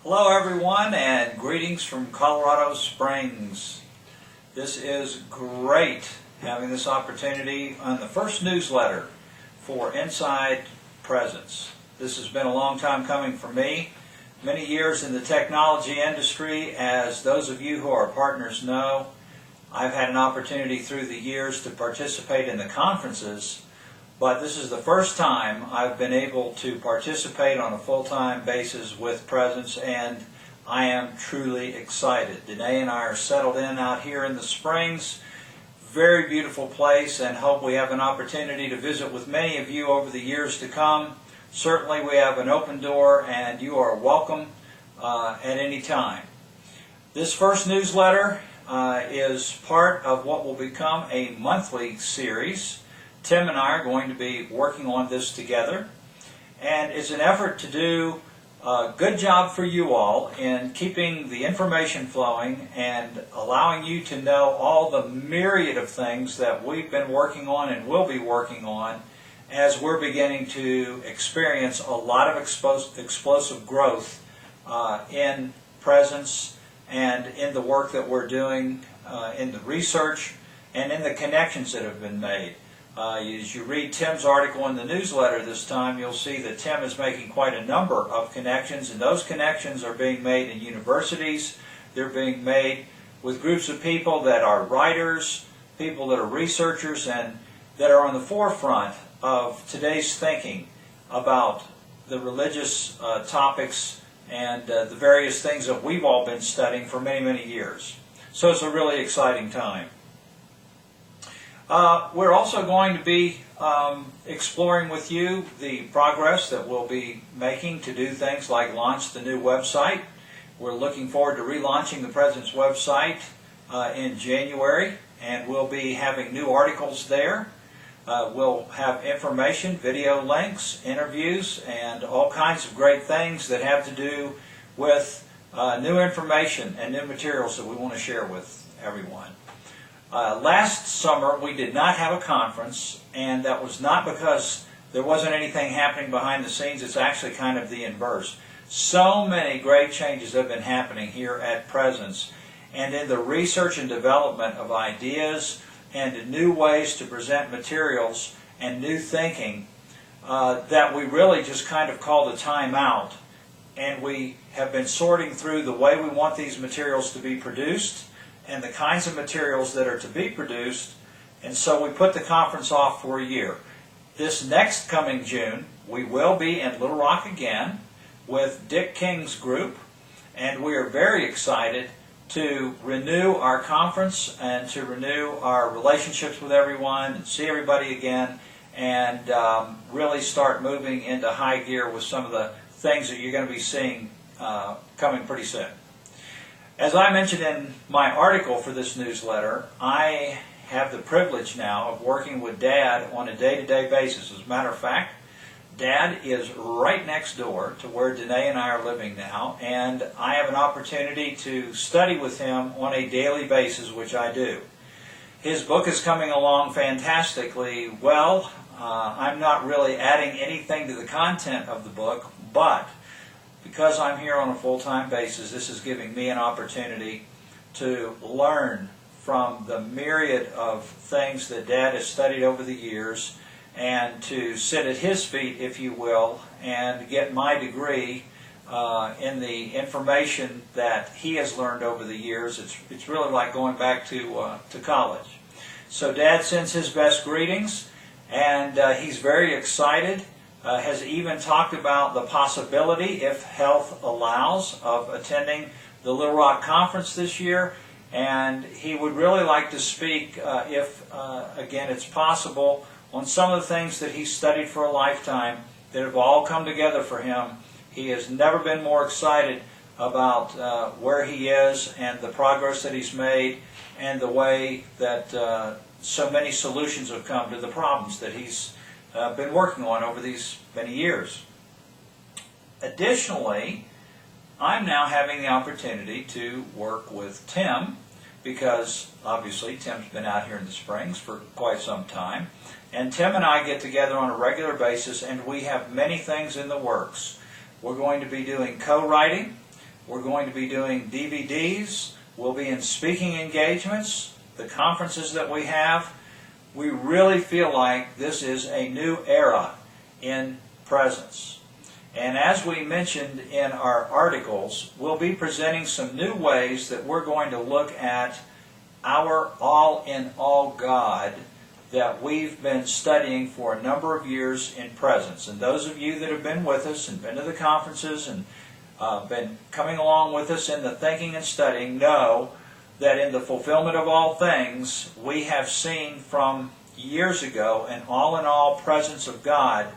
Hello everyone, and greetings from Colorado Springs. This is great having this opportunity on the first newsletter for Inside Presence. This has been a long time coming for me. Many years in the technology industry, as those of you who are partners know. I've had an opportunity through the years to participate in the conferences, but this is the first time I've been able to participate on a full-time basis with Presence, and I am truly excited. Danae and I are settled in out here in the Springs. Very beautiful place, and hope we have an opportunity to visit with many of you over the years to come. Certainly we have an open door, and you are welcome at any time. This first newsletter is part of what will become a monthly series. Tim and I are going to be working on this together, and it's an effort to do a good job for you all in keeping the information flowing and allowing you to know all the myriad of things that we've been working on and will be working on as we're beginning to experience a lot of explosive growth in Presence and in the work that we're doing in the research and in the connections that have been made. As you read Tim's article in the newsletter this time, you'll see that Tim is making quite a number of connections, and those connections are being made in universities. They're being made with groups of people that are writers, people that are researchers, and that are on the forefront of today's thinking about the religious topics and the various things that we've all been studying for many, many years. So it's a really exciting time. We're also going to be exploring with you the progress that we'll be making to do things like launch the new website. We're looking forward to relaunching the Presence website in January, and we'll be having new articles there. We'll have information, video links, interviews, and all kinds of great things that have to do with new information and new materials that we want to share with everyone. Last summer we did not have a conference, and that was not because there wasn't anything happening behind the scenes. It's actually kind of the inverse. So many great changes have been happening here at Presence, and in the research and development of ideas and new ways to present materials and new thinking that we really just kind of called a time out, and we have been sorting through the way we want these materials to be produced and the kinds of materials that are to be produced, and so we put the conference off for a year. This next coming June, we will be in Little Rock again with Dick King's group, and we are very excited to renew our conference and to renew our relationships with everyone and see everybody again, and really start moving into high gear with some of the things that you're going to be seeing coming pretty soon. As I mentioned in my article for this newsletter, I have the privilege now of working with Dad on a day-to-day basis. As a matter of fact, Dad is right next door to where Danae and I are living now, and I have an opportunity to study with him on a daily basis, which I do. His book is coming along fantastically well. I'm not really adding anything to the content of the book, but because I'm here on a full-time basis, this is giving me an opportunity to learn from the myriad of things that Dad has studied over the years, and to sit at his feet, if you will, and get my degree in the information that he has learned over the years. It's really like going back to college. So Dad sends his best greetings, and he's very excited. Has even talked about the possibility, if health allows, of attending the Little Rock Conference this year, and he would really like to speak, if again it's possible, on some of the things that he's studied for a lifetime that have all come together for him. He has never been more excited about where he is and the progress that he's made and the way that so many solutions have come to the problems that he's been working on over these many years. Additionally, I'm now having the opportunity to work with Tim, because obviously Tim's been out here in the Springs for quite some time, and Tim and I get together on a regular basis, and we have many things in the works. We're going to be doing co-writing. We're going to be doing DVDs. We'll be in speaking engagements, the conferences that we have. We really feel like this is a new era in presence. And as we mentioned in our articles, we'll be presenting some new ways that we're going to look at our all-in-all God that we've been studying for a number of years in presence. And those of you that have been with us and been to the conferences and been coming along with us in the thinking and studying know that in the fulfillment of all things, we have seen from years ago an all-in-all presence of God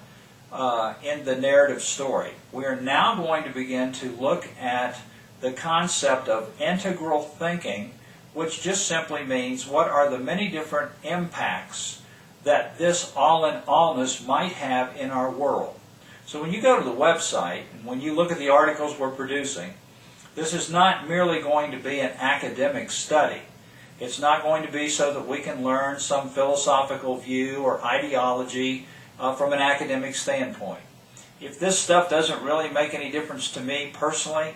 in the narrative story. We are now going to begin to look at the concept of integral thinking, which just simply means what are the many different impacts that this all-in-allness might have in our world. So when you go to the website and when you look at the articles we're producing, this is not merely going to be an academic study. It's not going to be so that we can learn some philosophical view or ideology from an academic standpoint. If this stuff doesn't really make any difference to me personally,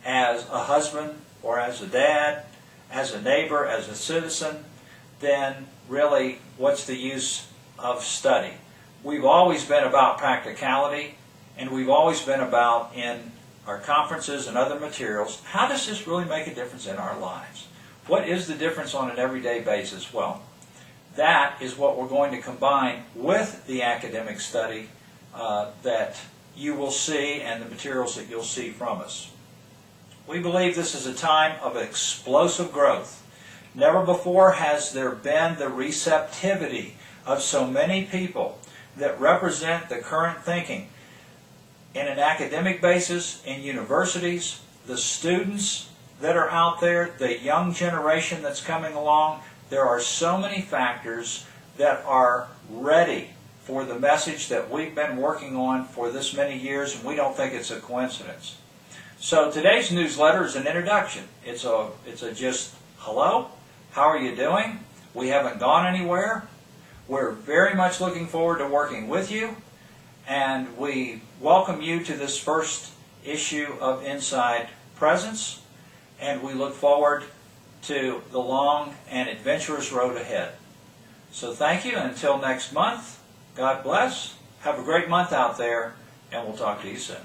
as a husband or as a dad, as a neighbor, as a citizen, then really what's the use of study? We've always been about practicality, and we've always been about, in our conferences and other materials, how does this really make a difference in our lives? What is the difference on an everyday basis? Well, that is what we're going to combine with the academic study that you will see and the materials that you'll see from us. We believe this is a time of explosive growth. Never before has there been the receptivity of so many people that represent the current thinking in an academic basis, in universities, the students that are out there, the young generation that's coming along. There are so many factors that are ready for the message that we've been working on for this many years, and we don't think it's a coincidence. So today's newsletter is an introduction. It's a just, hello, how are you doing? We haven't gone anywhere. We're very much looking forward to working with you, and we welcome you to this first issue of Inside Presence, and we look forward to the long and adventurous road ahead. So thank you, and until next month, God bless. Have a great month out there, and we'll talk to you soon.